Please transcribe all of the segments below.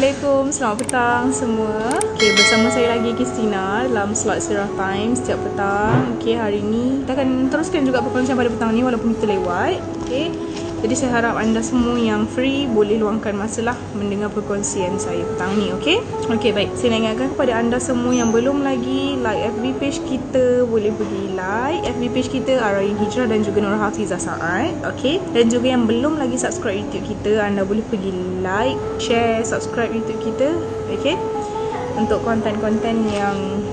Assalamualaikum, selamat petang semua. Okay, bersama saya lagi Christina dalam slot Sirah Time setiap petang. Okay, hari ni kita akan teruskan juga perkongsian pada petang ni walaupun kita lewat. Okay, jadi saya harap anda semua yang free boleh luangkan masa lah mendengar perkongsian saya petang ni. Okay, baik. Saya nak ingatkan kepada anda semua yang belum lagi like FB page kita, boleh pergi like FB page kita Arain Hijrah dan juga Nur Hafizah Saad. Okay, dan juga yang belum lagi subscribe YouTube kita, anda boleh pergi like, share, subscribe YouTube kita. Okay, untuk konten-konten yang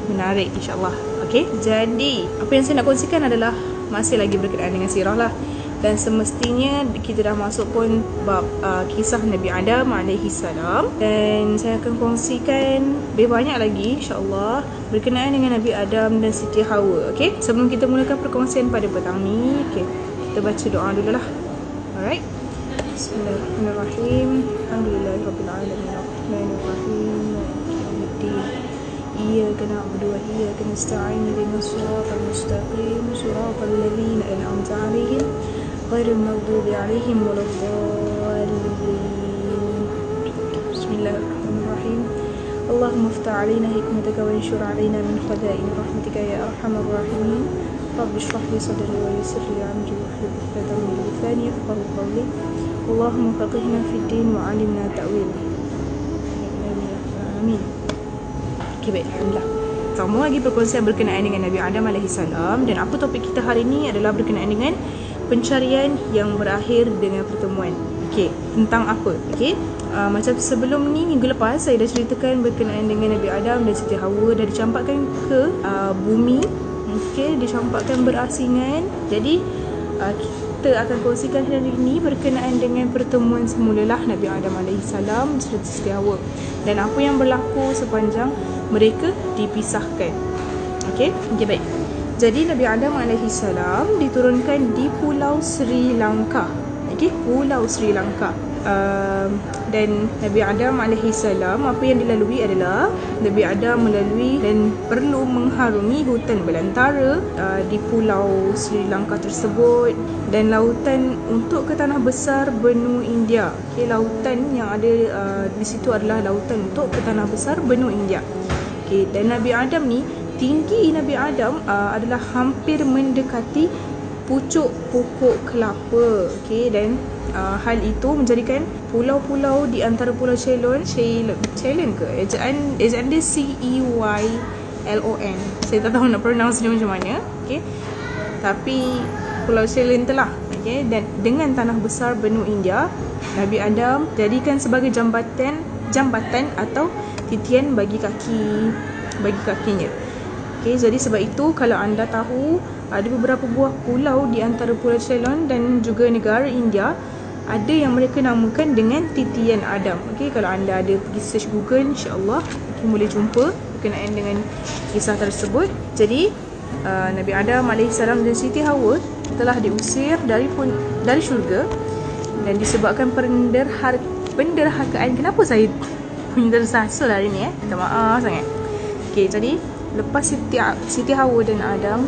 menarik insyaAllah. Okay, jadi apa yang saya nak kongsikan adalah masih lagi berkenaan dengan sirah lah. Dan semestinya kita dah masuk pun bab kisah Nabi Adam alaihissalam. Dan saya akan kongsikan lebih banyak lagi insyaAllah berkenaan dengan Nabi Adam dan Siti Hawa. Okay, sebelum kita mulakan perkongsian pada petang ni, okay, kita baca doa dulu lah. Alright, Bismillahirrahmanirrahim. Alhamdulillahirrabbilalamin. Ar-Rahmanirrahim. Iyyaka na'budu wa iyyaka nasta'in. Ihdinas siratal mustaqim. Siratal ladzina an'amta 'alaihim ghairil maghdubi 'alaihim waladdallin. Bismillahirrahmanirrahim. Allahumma iftah 'alaina hikmataka wa anshur 'alaina min khaza'in rahmatika ya arhamar rahimin. Rabbi shrah li sadri wa yassir li amri wahlul 'uqdatam min lisani yafqahu qawli. Allahumma faqihna fid din wa 'allimna ta'wil. Amin. Okay, baik, alhamdulillah. Sama lagi perkongsian berkenaan dengan Nabi Adam alaihissalam. Dan apa topik kita hari ini adalah berkenaan dengan pencarian yang berakhir dengan pertemuan. Okay, tentang apa? Okay, macam sebelum ni, minggu lepas saya dah ceritakan berkenaan dengan Nabi Adam dan Siti Hawa dah dicampakkan ke bumi. Okay, dicampakkan berasingan. Jadi kita akan kongsikan hari ini berkenaan dengan pertemuan semulalah Nabi Adam alaihissalam serta Siti Hawa dan apa yang berlaku sepanjang mereka dipisahkan. Okey, baik. Jadi Nabi Adam alaihissalam diturunkan di Pulau Sri Lanka. Okey, Pulau Sri Lanka. Dan Nabi Adam alaihissalam, apa yang dilalui adalah Nabi Adam melalui dan perlu mengharungi hutan belantara di Pulau Sri Lanka tersebut dan lautan untuk ke tanah besar benua India. Okey, lautan yang ada di situ adalah lautan untuk ke tanah besar benua India. Okay, dan Nabi Adam ni, tinggi Nabi Adam adalah hampir mendekati pucuk pokok kelapa. Okay, dan hal itu menjadikan pulau-pulau di antara pulau Ceylon ke? Ejaan dia Ceylon. Saya tak tahu nak pronounce dia macam mana. Okay, tapi pulau Ceylon telah. Okay, dan dengan tanah besar benua India, Nabi Adam jadikan sebagai jambatan atau titian bagi kakinya. Okey, jadi sebab itu kalau anda tahu ada beberapa buah pulau di antara pulau Ceylon dan juga negara India, ada yang mereka namakan dengan titian Adam. Okey, kalau anda ada pergi search Google, insya-Allah boleh jumpa berkenaan dengan kisah tersebut. Jadi Nabi Adam alaihissalam dan Siti Hawa telah diusir dari syurga dan disebabkan penderhakaan. Kenapa saya punya tersasul hari ni minta maaf sangat. Okey, jadi lepas Siti Hawa dan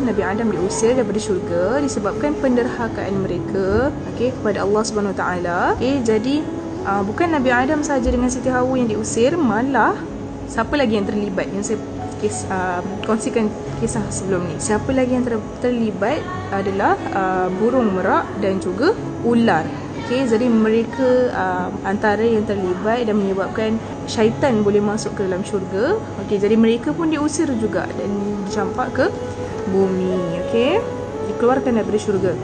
Nabi Adam diusir daripada syurga disebabkan penderhakaan mereka, okey, kepada Allah Subhanahu Wa Taala. Okey, jadi bukan Nabi Adam sahaja dengan Siti Hawa yang diusir, malah siapa lagi yang terlibat yang saya kongsikan kisah sebelum ni. Siapa lagi yang terlibat adalah burung merak dan juga ular. Okay, jadi mereka antara yang terlibat dan menyebabkan syaitan boleh masuk ke dalam syurga. Okay, jadi mereka pun diusir juga dan dicampak ke bumi. Okay, dikeluarkan daripada syurga.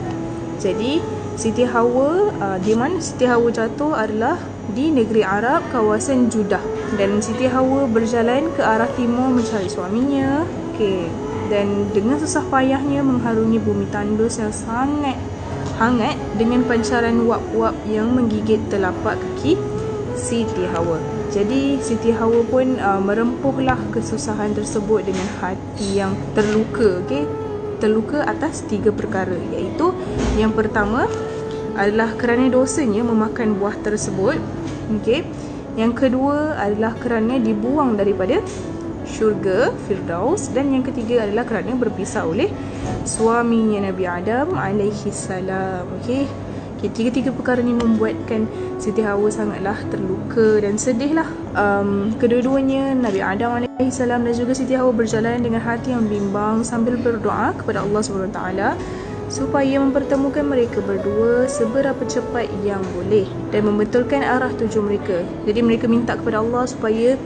Jadi Siti Hawa, di mana Siti Hawa jatuh adalah di negeri Arab, kawasan Judah. Dan Siti Hawa berjalan ke arah timur mencari suaminya. Okay, dan dengan susah payahnya mengharungi bumi tandus yang sangat hangat dengan pancaran uap-uap yang menggigit telapak kaki Siti Hawa. Jadi Siti Hawa pun merempuhlah kesusahan tersebut dengan hati yang terluka. Okay? Terluka atas 3 perkara, iaitu yang pertama adalah kerana dosanya memakan buah tersebut. Okay? Yang kedua adalah kerana dibuang daripada syurga Firdaus, dan yang ketiga adalah kerana berpisah oleh suaminya Nabi Adam alaihissalam. Okey, Okay, tiga-tiga perkara ni membuatkan Siti Hawa sangatlah terluka dan sedih lah. Kedua-duanya, Nabi Adam AS dan juga Siti Hawa berjalan dengan hati yang bimbang sambil berdoa kepada Allah SWT supaya mempertemukan mereka berdua seberapa cepat yang boleh dan membetulkan arah tuju mereka. Jadi mereka minta kepada Allah supaya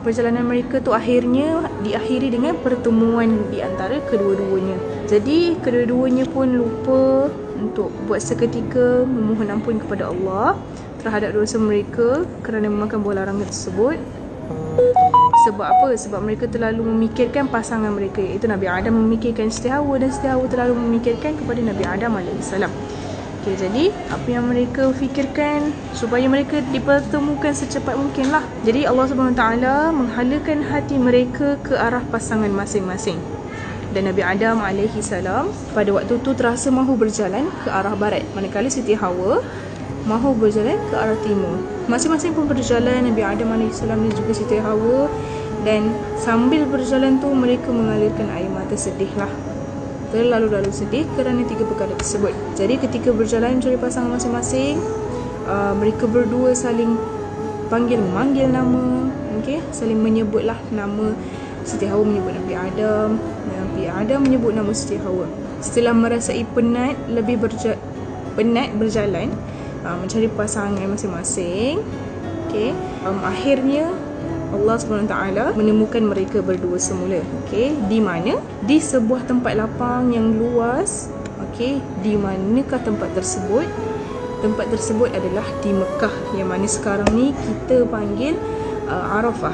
perjalanan mereka tu akhirnya diakhiri dengan pertemuan di antara kedua-duanya. Jadi kedua-duanya pun lupa untuk buat seketika memohon ampun kepada Allah terhadap dosa mereka kerana memakan buah larangan tersebut. Sebab apa? Sebab mereka terlalu memikirkan pasangan mereka, iaitu Nabi Adam memikirkan Siti Hawa dan Siti Hawa terlalu memikirkan kepada Nabi Adam AS. Okay, jadi apa yang mereka fikirkan supaya mereka dipertemukan secepat mungkin lah. Jadi Allah SWT menghalakan hati mereka ke arah pasangan masing-masing. Dan Nabi Adam AS pada waktu tu terasa mahu berjalan ke arah barat, manakala Siti Hawa mahu berjalan ke arah timur. Masing-masing pun berjalan, Nabi Adam AS dan juga Siti Hawa, dan sambil berjalan tu mereka mengalirkan air mata sedih lah. Terlalu sedih kerana tiga perkara tersebut. Jadi ketika berjalan mencari pasangan masing-masing, mereka berdua saling memanggil nama, okay? Saling menyebutlah nama. Siti Hawa menyebut Nabi Adam, Nabi Adam menyebut nama Siti Hawa. Setelah merasai penat berjalan mencari pasangan masing-masing, okay? Akhirnya Allah SWT menemukan mereka berdua semula, okay? Di mana? Di sebuah tempat lapang yang luas, okay? Di manakah tempat tersebut? Tempat tersebut adalah di Mekah, yang mana sekarang ni kita panggil Arafah,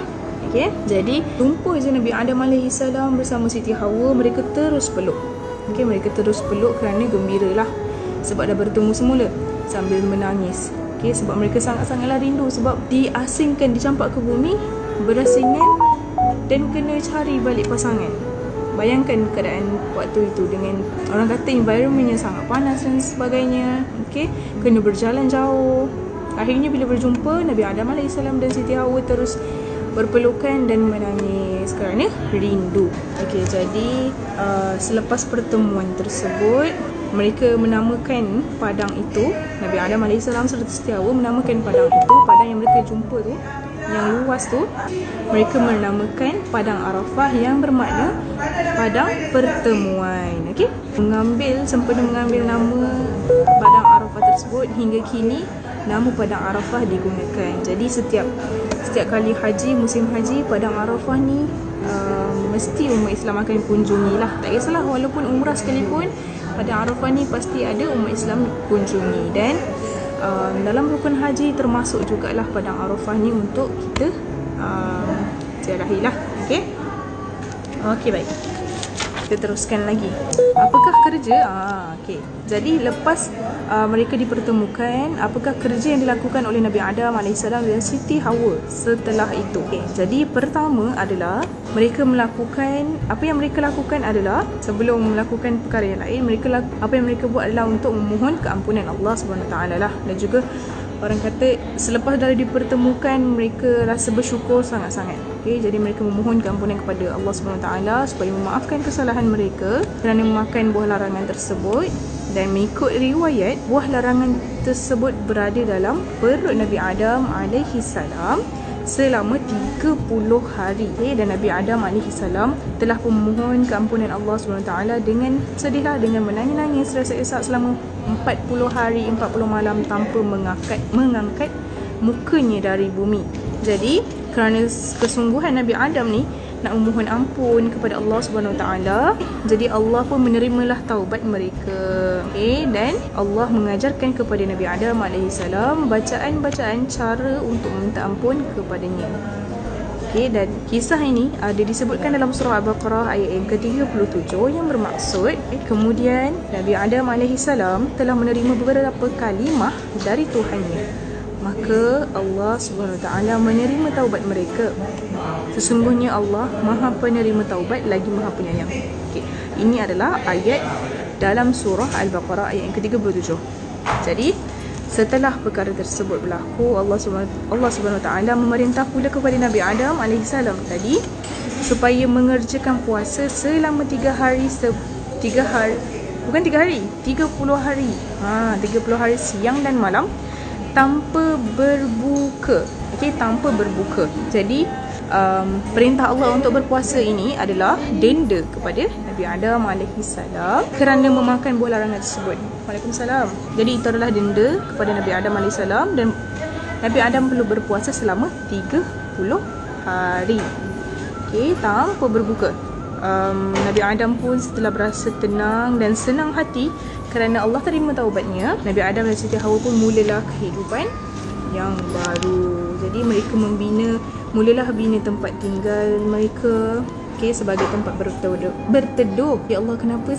okay? Jadi jumpa je Nabi Adam AS bersama Siti Hawa, mereka terus peluk, okay? Mereka terus peluk kerana gembira lah sebab dah bertemu semula, sambil menangis, okay? Sebab mereka sangat-sangatlah rindu, sebab diasingkan, dicampak ke bumi, berasingan dan kena cari balik pasangan. Bayangkan keadaan waktu itu dengan orang kata environment yang sangat panas dan sebagainya, okay? Kena berjalan jauh. Akhirnya bila berjumpa, Nabi Adam AS dan Siti Hawa terus berpelukan dan menangis kerana rindu. Okay, jadi selepas pertemuan tersebut, mereka menamakan padang itu, Nabi Adam AS serta Siti Hawa menamakan padang itu, padang yang mereka jumpa tu, yang luas tu, mereka menamakan Padang Arafah, yang bermakna padang pertemuan. Okey, sempena mengambil nama Padang Arafah tersebut, hingga kini nama Padang Arafah digunakan. Jadi setiap kali haji, musim haji, Padang Arafah ni mesti umat Islam akan kunjungi lah. Tak kisahlah, walaupun umrah sekalipun, Padang Arafah ni pasti ada umat Islam kunjungi. Dan dalam rukun haji termasuk jugalah Padang Arafah ni untuk kita ziarahi lah. Okey, baik. Kita teruskan lagi. Apakah kerja? Okey. Jadi lepas mereka dipertemukan, apakah kerja yang dilakukan oleh Nabi Adam AS dan Siti Hawa setelah itu? Okay. Jadi pertama adalah mereka melakukan, apa yang mereka lakukan adalah, sebelum melakukan perkara yang lain, apa yang mereka buat adalah untuk memohon keampunan Allah SWT lah. Dan juga orang kata selepas dah dipertemukan, mereka rasa bersyukur sangat-sangat. Okay, jadi mereka memohon keampunan kepada Allah SWT supaya memaafkan kesalahan mereka kerana memakan buah larangan tersebut. Dan mengikut riwayat, buah larangan tersebut berada dalam perut Nabi Adam AS selama 30 hari. Dan Nabi Adam AS telah memohon keampunan Allah SWT dengan sedihlah, dengan menangis-nangis rasa isak selama 40 hari 40 malam tanpa mengangkat mukanya dari bumi. Jadi kerana kesungguhan Nabi Adam ni nak memohon ampun kepada Allah SWT, jadi Allah pun menerimalah taubat mereka. Dan Allah mengajarkan kepada Nabi Adam AS bacaan-bacaan cara untuk meminta ampun kepadanya. Dan kisah ini ada disebutkan dalam surah Al-Baqarah ayat yang ke-37, yang bermaksud kemudian Nabi Adam AS telah menerima beberapa kalimah dari Tuhannya, maka Allah SWT menerima taubat mereka. Sesungguhnya Allah Maha Penerima Taubat lagi Maha Penyayang. Ini adalah ayat dalam surah Al-Baqarah ayat yang ke-37. Jadi setelah perkara tersebut berlaku, Allah SWT memerintah pula kepada Nabi Adam AS tadi supaya mengerjakan puasa selama 3 hari Bukan 3 hari, 30 hari. 30 hari siang dan malam tanpa berbuka. Okey, tanpa berbuka. Jadi perintah Allah untuk berpuasa ini adalah denda kepada Nabi Adam alaihissalam kerana memakan buah larangan tersebut. Waalaikumsalam. Jadi itu adalah denda kepada Nabi Adam alaihissalam dan Nabi Adam perlu berpuasa selama 30 hari. Okey, tanpa berbuka. Nabi Adam pun setelah berasa tenang dan senang hati kerana Allah terima taubatnya, Nabi Adam dan Siti Hawa pun mulalah kehidupan yang baru. Jadi mereka mulalah bina tempat tinggal mereka, sebagai tempat berteduh. Ya Allah, kenapa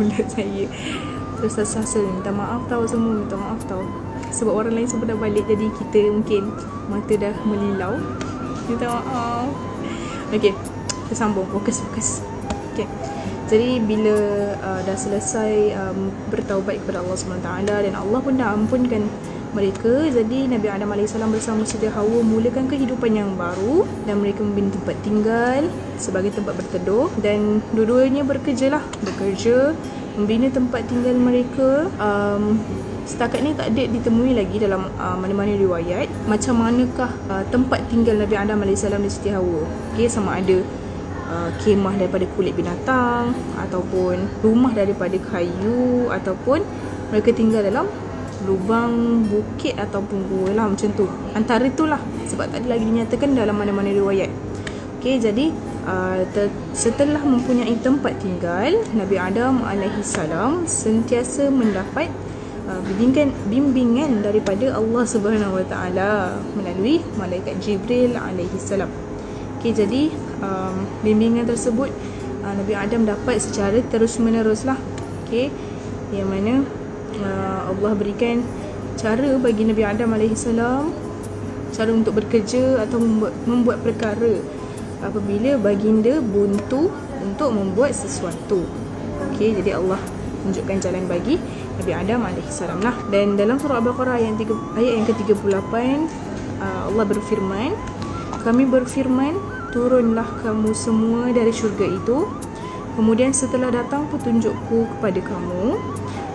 mulut saya terus sasa. Minta maaf tau semua, minta maaf tau. Sebab orang lain semua dah balik, jadi kita mungkin mata dah melilau. Minta maaf. Okey, kita sambung, fokus. Okey. Jadi bila dah selesai bertaubat kepada Allah SWT dan Allah pun dah ampunkan mereka, jadi Nabi Adam AS bersama Siti Hawa mulakan kehidupan yang baru dan mereka membina tempat tinggal sebagai tempat berteduh dan dua-duanya bekerja membina tempat tinggal mereka. Setakat ni tak ada ditemui lagi dalam mana-mana riwayat macam manakah tempat tinggal Nabi Adam AS dan Siti Hawa. Sama ada kemah daripada kulit binatang ataupun rumah daripada kayu ataupun mereka tinggal dalam lubang bukit ataupun gua lah, macam tu. Antara itulah, sebab tak ada lagi dinyatakan dalam mana-mana riwayat. Okey, jadi setelah mempunyai tempat tinggal, Nabi Adam alaihissalam sentiasa mendapat bimbingan daripada Allah Subhanahu Wa Taala melalui malaikat Jibril alaihissalam. Okey, jadi bimbingan tersebut Nabi Adam dapat secara terus-menerus lah. Okey, yang mana Allah berikan cara bagi Nabi Adam AS cara untuk bekerja atau membuat perkara apabila baginda buntu untuk membuat sesuatu. Okey, jadi Allah tunjukkan jalan bagi Nabi Adam AS lah. Dan dalam surah Al-Baqarah ayat yang ke-38 Allah berfirman, kami berfirman, turunlah kamu semua dari syurga itu, kemudian setelah datang petunjukku kepada kamu,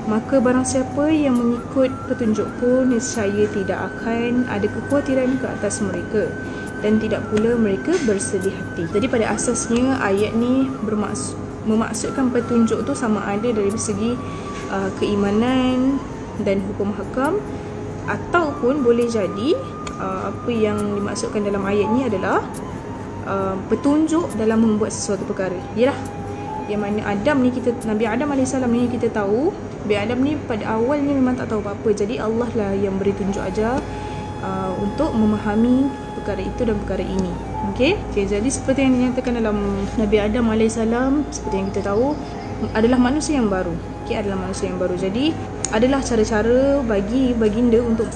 maka barang siapa yang mengikut petunjukku, nescaya tidak akan ada kekhawatiran ke atas mereka dan tidak pula mereka bersedih hati. Jadi pada asasnya ayat ni memaksudkan petunjuk tu sama ada dari segi keimanan dan hukum hakam, ataupun boleh jadi apa yang dimaksudkan dalam ayat ni adalah petunjuk dalam membuat sesuatu perkara. Yalah, yang mana Nabi Adam AS ni kita tahu, Nabi Adam ni pada awalnya memang tak tahu apa-apa. Jadi Allah lah yang beri tunjuk ajar untuk memahami perkara itu dan perkara ini. Okey, jadi seperti yang dinyatakan dalam Nabi Adam AS, seperti yang kita tahu, adalah manusia yang baru. Adalah manusia yang baru. Jadi adalah cara-cara bagi baginda untuk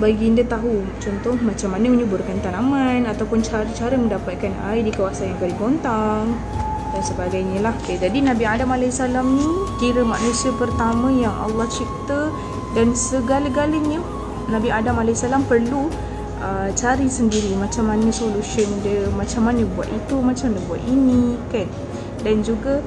baginda tahu, contoh macam mana menyuburkan tanaman ataupun cara-cara mendapatkan air di kawasan yang kering gontang dan sebagainya lah. Okay, jadi Nabi Adam AS ni kira manusia pertama yang Allah cipta, dan segala-galanya Nabi Adam AS perlu cari sendiri macam mana solution dia, macam mana buat itu, macam mana buat ini kan. Dan juga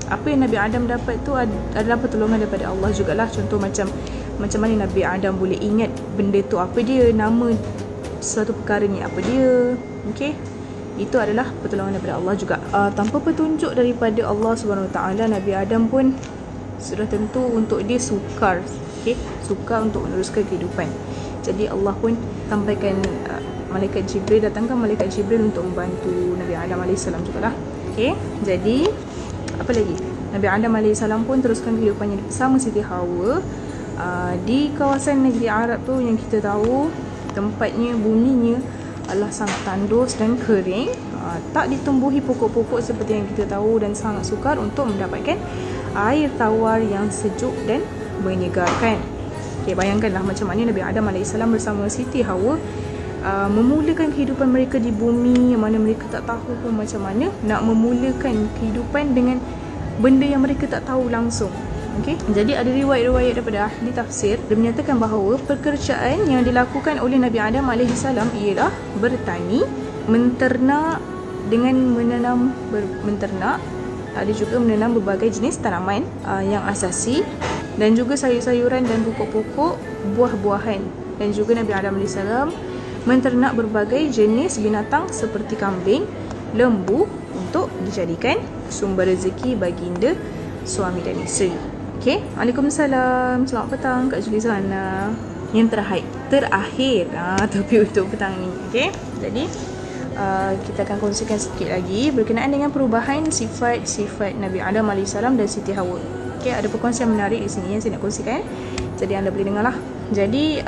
apa yang Nabi Adam dapat tu adalah pertolongan daripada Allah jugalah. Contoh macam mana Nabi Adam boleh ingat benda tu apa dia, nama suatu perkara ni apa dia. Okey, itu adalah pertolongan daripada Allah juga. Tanpa petunjuk daripada Allah SWT, Nabi Adam pun sudah tentu untuk dia sukar. Okey, sukar untuk meneruskan kehidupan. Jadi Allah pun sampaikan malaikat Jibril, datangkan malaikat Jibril untuk membantu Nabi Adam AS jugalah. Okey, jadi apa lagi? Nabi Adam AS pun teruskan kehidupannya bersama Siti Hawa di kawasan negeri Arab tu yang kita tahu tempatnya, buminya adalah sangat tandus dan kering, tak ditumbuhi pokok-pokok seperti yang kita tahu, dan sangat sukar untuk mendapatkan air tawar yang sejuk dan menyegarkan. Okay, bayangkanlah macam mana Nabi Adam AS bersama Siti Hawa memulakan kehidupan mereka di bumi, yang mana mereka tak tahu pun macam mana nak memulakan kehidupan dengan benda yang mereka tak tahu langsung. Okay? Jadi ada riwayat-riwayat daripada ahli tafsir yang menyatakan bahawa pekerjaan yang dilakukan oleh Nabi Adam AS ialah bertani, menternak dengan menanam menternak Ada juga menanam berbagai jenis tanaman yang asasi, dan juga sayur-sayuran dan pokok-pokok, buah-buahan. Dan juga Nabi Adam AS menternak berbagai jenis binatang seperti kambing, lembu untuk dijadikan sumber rezeki baginda suami dan isteri. Okey, Waalaikumsalam. Selamat petang Kak Julizana. Yang terakhir topik untuk petang ni. Okey, jadi kita akan kongsikan sikit lagi berkenaan dengan perubahan sifat-sifat Nabi Adam AS dan Siti Hawa. Okey, ada perkongsian menarik di sini yang saya nak kongsikan. Jadi anda boleh dengarlah. Jadi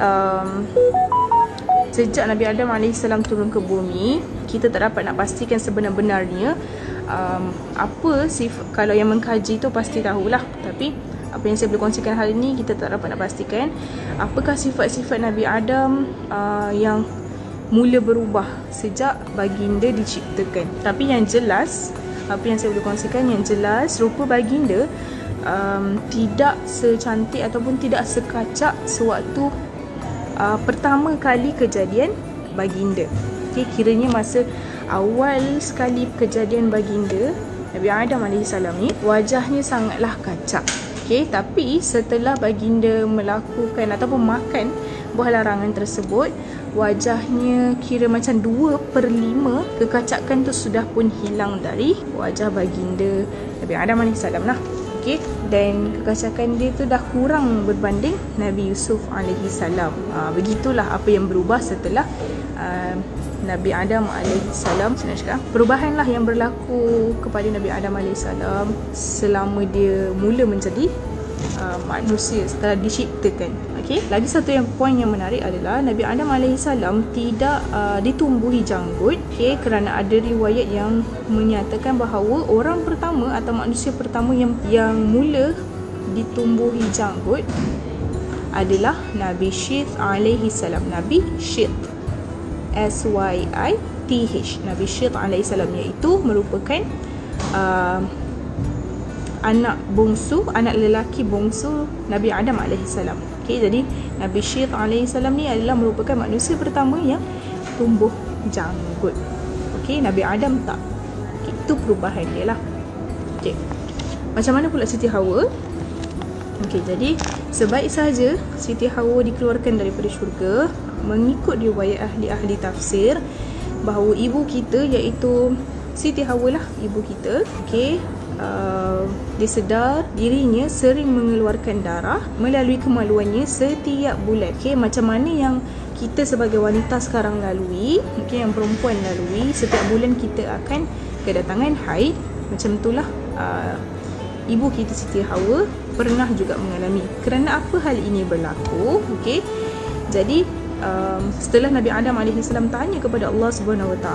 sejak Nabi Adam AS turun ke bumi, kita tak dapat nak pastikan sebenar-benarnya apa sifat. Kalau yang mengkaji tu pasti tahulah, tapi apa yang saya boleh kongsikan hari ini kita tak dapat nak pastikan apakah sifat-sifat Nabi Adam yang mula berubah sejak baginda diciptakan. Tapi yang jelas, apa yang saya boleh kongsikan, yang jelas rupa baginda tidak secantik ataupun tidak sekacak sewaktu pertama kali kejadian baginda. Okay, kiranya masa awal sekali kejadian baginda Nabi Adam AS ni, wajahnya sangatlah kacak. Okay, tapi setelah baginda melakukan ataupun makan buah larangan tersebut, wajahnya kira macam 2/5 kekacakan tu sudah pun hilang dari wajah baginda Nabi Adam AS lah. Okay, dan kekacakan dia tu dah kurang berbanding Nabi Yusuf AS. Begitulah apa yang berubah setelah Nabi Adam AS. Perubahanlah yang berlaku kepada Nabi Adam AS selama dia mula menjadi manusia setelah diciptakan. Okay, lagi satu poin yang menarik adalah Nabi Adam AS tidak ditumbuhi janggut. Okay, kerana ada riwayat yang menyatakan bahawa orang pertama atau manusia pertama yang mula ditumbuhi janggut adalah Nabi Syith AS. Nabi Syith, SYITH, Nabi Syith AS, iaitu merupakan anak lelaki bongsu Nabi Adam AS. Okay, jadi Nabi Syith AS ni adalah merupakan manusia pertama yang tumbuh janggut. Okay, Nabi Adam tak. Okay, itu perubahan dia lah. Okay, macam mana pula Siti Hawa? Okay, jadi sebaik saja Siti Hawa dikeluarkan daripada syurga, mengikut riwayat ahli-ahli tafsir, bahawa ibu kita, iaitu Siti Hawa lah ibu kita. Okay, dia sedar dirinya sering mengeluarkan darah melalui kemaluannya setiap bulan. Okay, macam mana yang kita sebagai wanita sekarang lalui, okay, yang perempuan lalui, setiap bulan kita akan kedatangan haid. Macam itulah ibu kita Siti Hawa pernah juga mengalami. Kerana apa hal ini berlaku? Okay, jadi setelah Nabi Adam AS tanya kepada Allah SWT,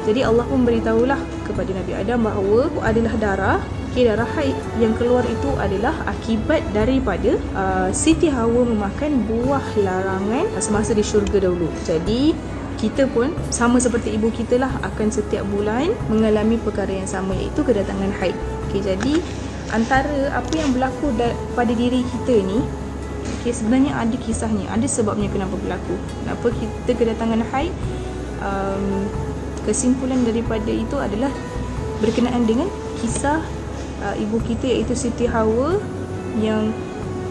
jadi Allah pun beritahulah kepada Nabi Adam bahawa adalah darah. Okay, darah haid yang keluar itu adalah akibat daripada Siti Hawa memakan buah larangan semasa di syurga dahulu. Jadi kita pun sama seperti ibu kita lah, akan setiap bulan mengalami perkara yang sama, iaitu kedatangan haid. Okay, jadi antara apa yang berlaku pada diri kita ni, okay, sebenarnya ada kisahnya, ada sebabnya kenapa berlaku, kenapa kita kedatangan haid. Kesimpulan daripada itu adalah berkenaan dengan kisah ibu kita, iaitu Siti Hawa yang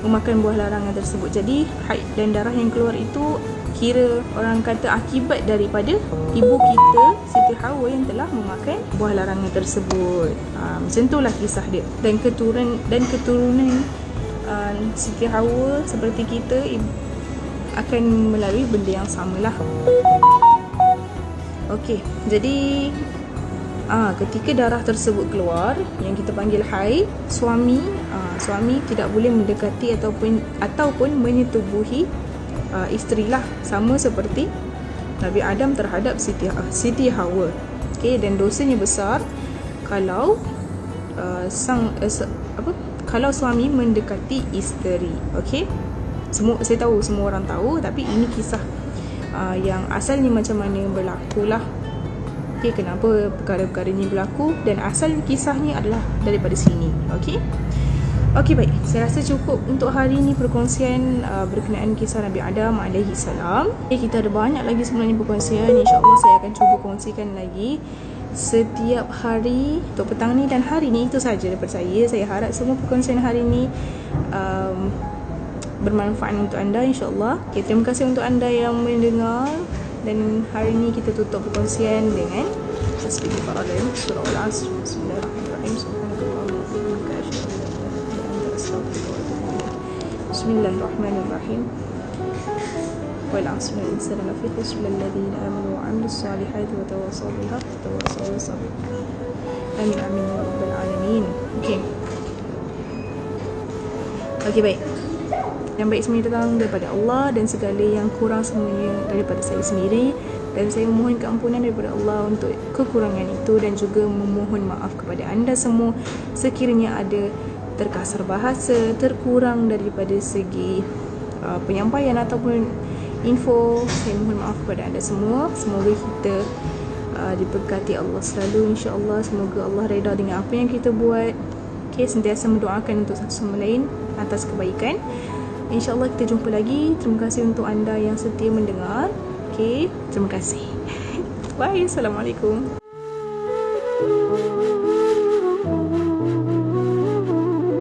memakan buah larangan tersebut. Jadi haid dan darah yang keluar itu kira orang kata akibat daripada ibu kita Siti Hawa yang telah memakan buah larangan tersebut. Macam itulah kisah dia. Dan keturunan Siti Hawa seperti kita akan melalui benda yang samalah. Okey, jadi ketika darah tersebut keluar yang kita panggil haid, suami tidak boleh mendekati ataupun menyetubuhi isterilah, sama seperti Nabi Adam terhadap Siti Hawa. Okey, dan dosanya besar kalau kalau suami mendekati isteri. Okey, saya tahu, semua orang tahu, tapi ini kisah yang asalnya macam mana berlakulah. Okey, kenapa perkara-perkara ini berlaku, dan asal kisahnya adalah daripada sini. Okey, baik. Saya rasa cukup untuk hari ini perkongsian berkenaan kisah Nabi Adam AS. Kita ada banyak lagi sebenarnya perkongsian. InsyaAllah saya akan cuba kongsikan lagi setiap hari untuk petang ni dan hari ni. Itu saja daripada saya. Saya harap semua perkongsian hari ni bermanfaat untuk anda, insyaAllah. Okay, terima kasih untuk anda yang mendengar. Dan hari ni kita tutup perkongsian dengan tasbih Al-Fatihah, surah Al-Asr. Bismillahirrahmanirrahim. Subhanakallahumma wa bihamdika asyhadu an la ilaha illa anta astaghfiruka wa atubu ilaik. Bismillahirrahmanirrahim. Wal 'asri innal insana lafi khusr illa alladhina amanu wa 'amilus solihati wa tawassaw bil haqqi wa tawassaw bis sabr. Amin amin ya rabbal alamin. Okey, baik. Yang baik semuanya datang daripada Allah dan segala yang kurang semuanya daripada saya sendiri, dan saya memohon keampunan daripada Allah untuk kekurangan itu dan juga memohon maaf kepada anda semua sekiranya ada terkasar bahasa, terkurang daripada segi penyampaian ataupun info. Saya mohon maaf kepada anda semua. Semoga kita diberkati Allah selalu, insya-Allah. Semoga Allah redha dengan apa yang kita buat. Okay, sentiasa mendoakan untuk satu sama lain atas kebaikan. InsyaAllah kita jumpa lagi. Terima kasih untuk anda yang setia mendengar. Okay, terima kasih. Bye. Assalamualaikum.